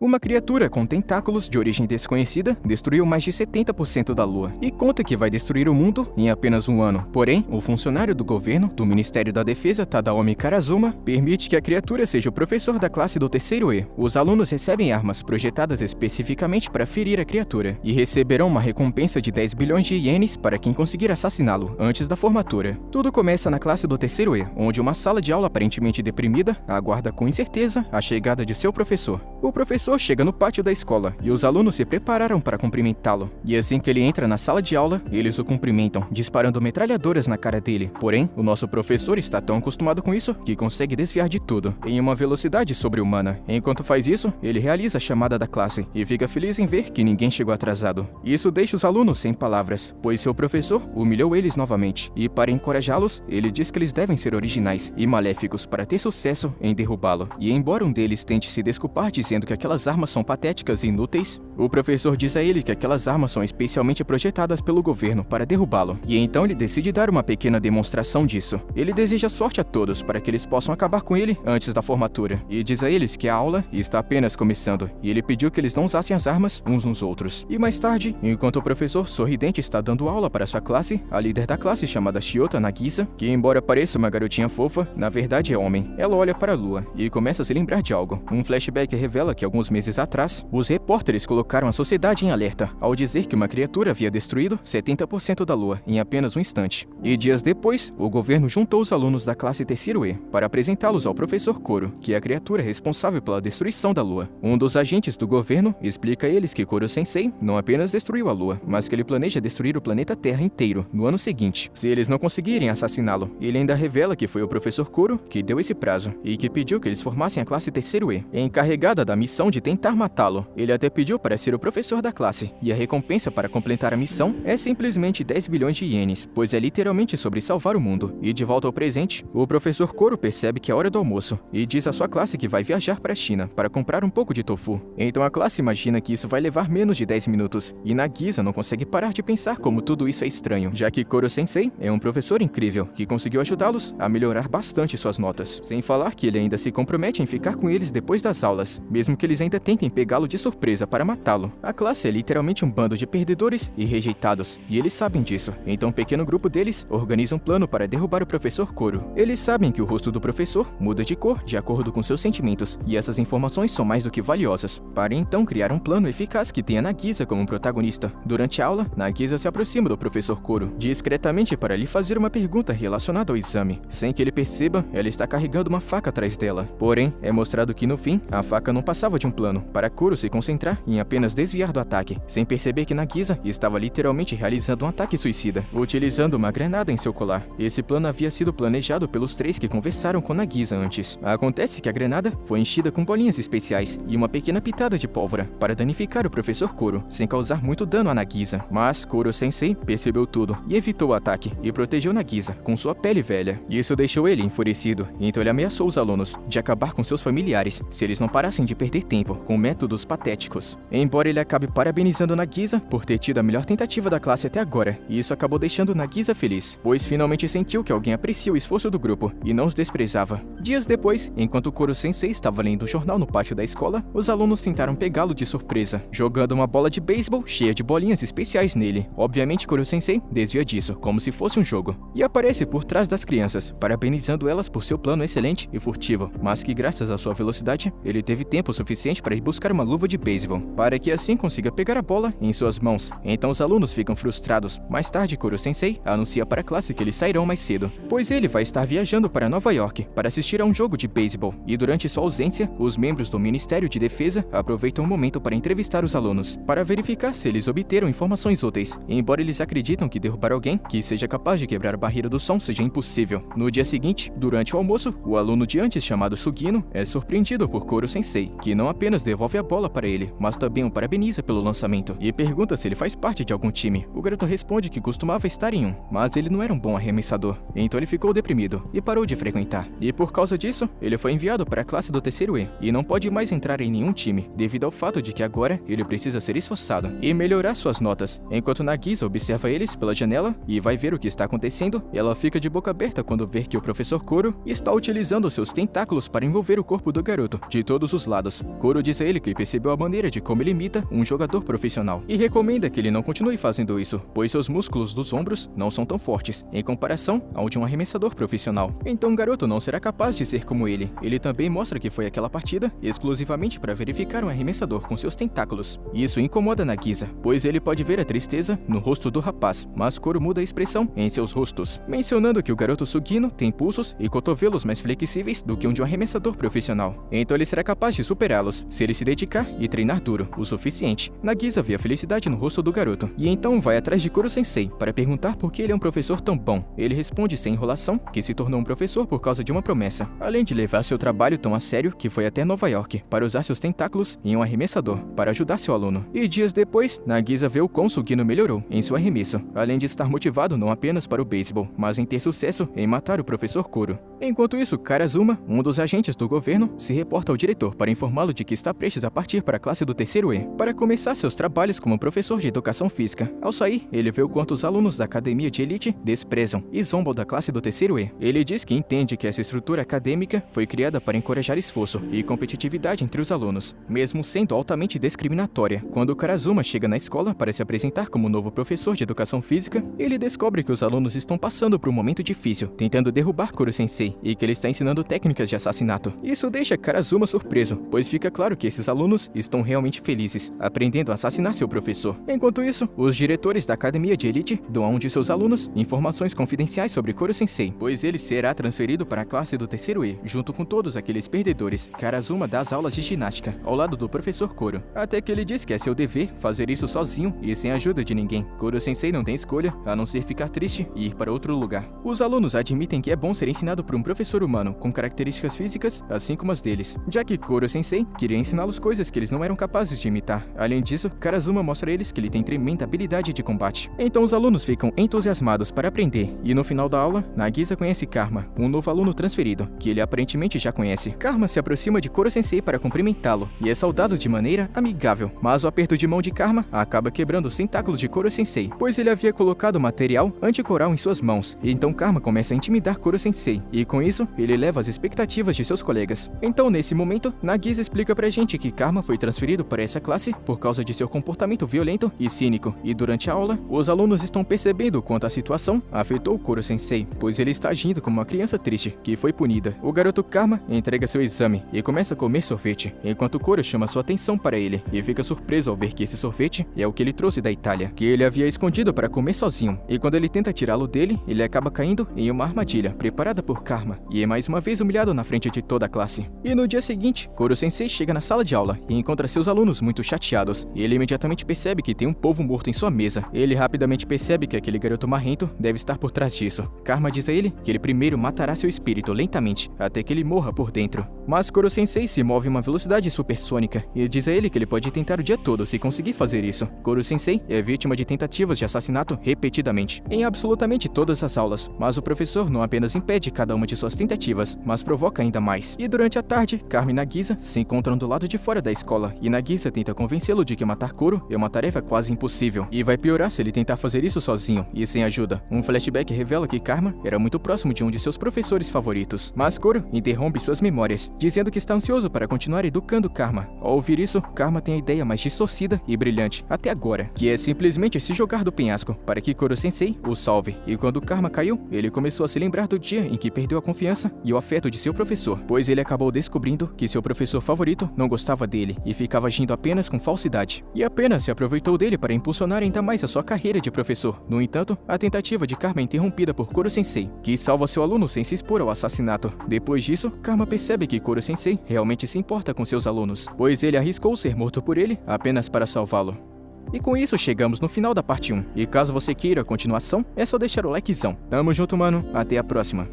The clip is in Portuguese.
Uma criatura com tentáculos de origem desconhecida destruiu mais de 70% da Lua e conta que vai destruir o mundo em apenas um ano. Porém, o funcionário do governo do Ministério da Defesa, Tadaomi Karazuma, permite que a criatura seja o professor da classe do terceiro E. Os alunos recebem armas projetadas especificamente para ferir a criatura e receberão uma recompensa de 10 bilhões de ienes para quem conseguir assassiná-lo antes da formatura. Tudo começa na classe do terceiro E, onde uma sala de aula aparentemente deprimida aguarda com incerteza a chegada de seu professor. O professor chega no pátio da escola e os alunos se prepararam para cumprimentá-lo. E assim que ele entra na sala de aula, eles o cumprimentam, disparando metralhadoras na cara dele. Porém, o nosso professor está tão acostumado com isso que consegue desviar de tudo, em uma velocidade sobre-humana. Enquanto faz isso, ele realiza a chamada da classe e fica feliz em ver que ninguém chegou atrasado. Isso deixa os alunos sem palavras, pois seu professor humilhou eles novamente. E para encorajá-los, ele diz que eles devem ser originais e maléficos para ter sucesso em derrubá-lo. E embora um deles tente se desculpar dizendo que aquelas armas são patéticas e inúteis, o professor diz a ele que aquelas armas são especialmente projetadas pelo governo para derrubá-lo. E então ele decide dar uma pequena demonstração disso. Ele deseja sorte a todos para que eles possam acabar com ele antes da formatura. E diz a eles que a aula está apenas começando. E ele pediu que eles não usassem as armas uns nos outros. E mais tarde, enquanto o professor sorridente está dando aula para sua classe, a líder da classe chamada Shiota Nagisa, que embora pareça uma garotinha fofa, na verdade é homem. Ela olha para a lua e começa a se lembrar de algo. Um flashback revela que alguns meses atrás, os repórteres colocaram a sociedade em alerta ao dizer que uma criatura havia destruído 70% da lua em apenas um instante. E dias depois, o governo juntou os alunos da classe terceiro E para apresentá-los ao professor Koro, que é a criatura responsável pela destruição da lua. Um dos agentes do governo explica a eles que Koro-sensei não apenas destruiu a lua, mas que ele planeja destruir o planeta Terra inteiro no ano seguinte, se eles não conseguirem assassiná-lo. Ele ainda revela que foi o professor Koro que deu esse prazo e que pediu que eles formassem a classe terceiro E, encarregada da missão de tentar matá-lo. Ele até pediu para ser o professor da classe, e a recompensa para completar a missão é simplesmente 10 bilhões de ienes, pois é literalmente sobre salvar o mundo. E de volta ao presente, o professor Koro percebe que é hora do almoço e diz à sua classe que vai viajar para a China para comprar um pouco de tofu. Então a classe imagina que isso vai levar menos de 10 minutos, e Nagisa não consegue parar de pensar como tudo isso é estranho, já que Koro-sensei é um professor incrível que conseguiu ajudá-los a melhorar bastante suas notas, sem falar que ele ainda se compromete em ficar com eles depois das aulas, mesmo que eles ainda tentem pegá-lo de surpresa para matá-lo. A classe é literalmente um bando de perdedores e rejeitados, e eles sabem disso. Então um pequeno grupo deles organiza um plano para derrubar o professor Koro. Eles sabem que o rosto do professor muda de cor de acordo com seus sentimentos, e essas informações são mais do que valiosas, para então criar um plano eficaz que tenha Nagisa como protagonista. Durante a aula, Nagisa se aproxima do professor Koro, discretamente para lhe fazer uma pergunta relacionada ao exame. Sem que ele perceba, ela está carregando uma faca atrás dela. Porém, é mostrado que no fim, a faca não passava de um plano, para Koro se concentrar em apenas desviar do ataque, sem perceber que Nagisa estava literalmente realizando um ataque suicida, utilizando uma granada em seu colar. Esse plano havia sido planejado pelos três que conversaram com Nagisa antes. Acontece que a granada foi enchida com bolinhas especiais e uma pequena pitada de pólvora, para danificar o professor Koro, sem causar muito dano a Nagisa. Mas Koro-sensei percebeu tudo e evitou o ataque, e protegeu Nagisa com sua pele velha. Isso deixou ele enfurecido, então ele ameaçou os alunos de acabar com seus familiares se eles não parassem de perder tempo com métodos patéticos. Embora ele acabe parabenizando Nagisa por ter tido a melhor tentativa da classe até agora, e isso acabou deixando Nagisa feliz, pois finalmente sentiu que alguém aprecia o esforço do grupo e não os desprezava. Dias depois, enquanto Koro-sensei estava lendo o jornal no pátio da escola, os alunos tentaram pegá-lo de surpresa, jogando uma bola de beisebol cheia de bolinhas especiais nele. Obviamente Koro-sensei desvia disso, como se fosse um jogo, e aparece por trás das crianças, parabenizando elas por seu plano excelente e furtivo, mas que graças à sua velocidade, ele teve tempo suficiente para ir buscar uma luva de beisebol, para que assim consiga pegar a bola em suas mãos. Então os alunos ficam frustrados. Mais tarde, Koro-sensei anuncia para a classe que eles sairão mais cedo, pois ele vai estar viajando para Nova York para assistir a um jogo de beisebol, e durante sua ausência, os membros do Ministério de Defesa aproveitam o momento para entrevistar os alunos, para verificar se eles obteram informações úteis, embora eles acreditam que derrubar alguém que seja capaz de quebrar a barreira do som seja impossível. No dia seguinte, durante o almoço, o aluno de antes chamado Sugino é surpreendido por Koro-sensei, que não apenas devolve a bola para ele, mas também o parabeniza pelo lançamento, e pergunta se ele faz parte de algum time. O garoto responde que costumava estar em um, mas ele não era um bom arremessador, então ele ficou deprimido e parou de frequentar. E por causa disso, ele foi enviado para a classe do terceiro E, e não pode mais entrar em nenhum time, devido ao fato de que agora ele precisa ser esforçado e melhorar suas notas. Enquanto Nagisa observa eles pela janela e vai ver o que está acontecendo, ela fica de boca aberta quando vê que o professor Koro está utilizando seus tentáculos para envolver o corpo do garoto de todos os lados. Koro Koro diz a ele que percebeu a maneira de como ele imita um jogador profissional e recomenda que ele não continue fazendo isso, pois seus músculos dos ombros não são tão fortes em comparação ao de um arremessador profissional. Então o garoto não será capaz de ser como ele. Ele também mostra que foi aquela partida exclusivamente para verificar um arremessador com seus tentáculos. Isso incomoda Nagisa, pois ele pode ver a tristeza no rosto do rapaz, mas Koro muda a expressão em seus rostos, mencionando que o garoto Sugino tem pulsos e cotovelos mais flexíveis do que um de um arremessador profissional. Então ele será capaz de superá-los se ele se dedicar e treinar duro o suficiente. Nagisa vê a felicidade no rosto do garoto e então vai atrás de Koro Sensei para perguntar por que ele é um professor tão bom. Ele responde sem enrolação que se tornou um professor por causa de uma promessa, além de levar seu trabalho tão a sério que foi até Nova York para usar seus tentáculos em um arremessador para ajudar seu aluno. E dias depois, Nagisa vê o quão Sugino melhorou em seu arremesso, além de estar motivado não apenas para o beisebol, mas em ter sucesso em matar o professor Koro. Enquanto isso, Karazuma, um dos agentes do governo, se reporta ao diretor para informá-lo de que está prestes a partir para a classe do terceiro E, para começar seus trabalhos como professor de educação física. Ao sair, ele vê o quanto os alunos da academia de elite desprezam e zombam da classe do terceiro E. Ele diz que entende que essa estrutura acadêmica foi criada para encorajar esforço e competitividade entre os alunos, mesmo sendo altamente discriminatória. Quando Karazuma chega na escola para se apresentar como novo professor de educação física, ele descobre que os alunos estão passando por um momento difícil, tentando derrubar Koro Sensei, e que ele está ensinando técnicas de assassinato. Isso deixa Karazuma surpreso, pois fica claro que esses alunos estão realmente felizes, aprendendo a assassinar seu professor. Enquanto isso, os diretores da academia de elite dão a um de seus alunos informações confidenciais sobre Koro Sensei, pois ele será transferido para a classe do terceiro E, junto com todos aqueles perdedores. Karazuma dá as aulas de ginástica, ao lado do professor Koro, até que ele diz que é seu dever fazer isso sozinho e sem a ajuda de ninguém. Koro Sensei não tem escolha, a não ser ficar triste e ir para outro lugar. Os alunos admitem que é bom ser ensinado por um professor humano com características físicas assim como as deles, já que Koro Sensei queria ensiná-los coisas que eles não eram capazes de imitar. Além disso, Karazuma mostra a eles que ele tem tremenda habilidade de combate. Então os alunos ficam entusiasmados para aprender, e no final da aula, Nagisa conhece Karma, um novo aluno transferido, que ele aparentemente já conhece. Karma se aproxima de Koro Sensei para cumprimentá-lo, e é saudado de maneira amigável, mas o aperto de mão de Karma acaba quebrando os tentáculos de Koro Sensei, pois ele havia colocado material anticoral em suas mãos, e então Karma começa a intimidar Koro Sensei, e com isso, ele eleva as expectativas de seus colegas. Então, nesse momento, Nagisa explica pra gente que Karma foi transferido para essa classe por causa de seu comportamento violento e cínico, e durante a aula, os alunos estão percebendo quanto a situação afetou Koro Sensei, pois ele está agindo como uma criança triste, que foi punida. O garoto Karma entrega seu exame e começa a comer sorvete, enquanto Koro chama sua atenção para ele, e fica surpreso ao ver que esse sorvete é o que ele trouxe da Itália, que ele havia escondido para comer sozinho, e quando ele tenta tirá-lo dele, ele acaba caindo em uma armadilha preparada por Karma, e é mais uma vez humilhado na frente de toda a classe. E no dia seguinte, Koro Sensei chega na sala de aula e encontra seus alunos muito chateados, e ele imediatamente percebe que tem um povo morto em sua mesa. Ele rapidamente percebe que aquele garoto marrento deve estar por trás disso. Karma diz a ele que ele primeiro matará seu espírito lentamente, até que ele morra por dentro. Mas Koro Sensei se move em uma velocidade supersônica, e diz a ele que ele pode tentar o dia todo se conseguir fazer isso. Koro Sensei é vítima de tentativas de assassinato repetidamente, em absolutamente todas as aulas, mas o professor não apenas impede cada uma de suas tentativas, mas provoca ainda mais. E durante a tarde, Karma e Nagisa se encontram do lado de fora da escola, e Nagisa tenta convencê-lo de que matar Koro é uma tarefa quase impossível, e vai piorar se ele tentar fazer isso sozinho e sem ajuda. Um flashback revela que Karma era muito próximo de um de seus professores favoritos, mas Koro interrompe suas memórias, dizendo que está ansioso para continuar educando Karma. Ao ouvir isso, Karma tem a ideia mais distorcida e brilhante até agora, que é simplesmente se jogar do penhasco para que Koro Sensei o salve. E quando Karma caiu, ele começou a se lembrar do dia em que perdeu a confiança e o afeto de seu professor, pois ele acabou descobrindo que seu professor favorito não gostava dele e ficava agindo apenas com falsidade, e apenas se aproveitou dele para impulsionar ainda mais a sua carreira de professor. No entanto, a tentativa de Karma é interrompida por Koro Sensei, que salva seu aluno sem se expor ao assassinato. Depois disso, Karma percebe que Koro Sensei realmente se importa com seus alunos, pois ele arriscou ser morto por ele apenas para salvá-lo. E com isso chegamos no final da parte 1, e caso você queira a continuação, é só deixar o likezão. Tamo junto, mano, até a próxima.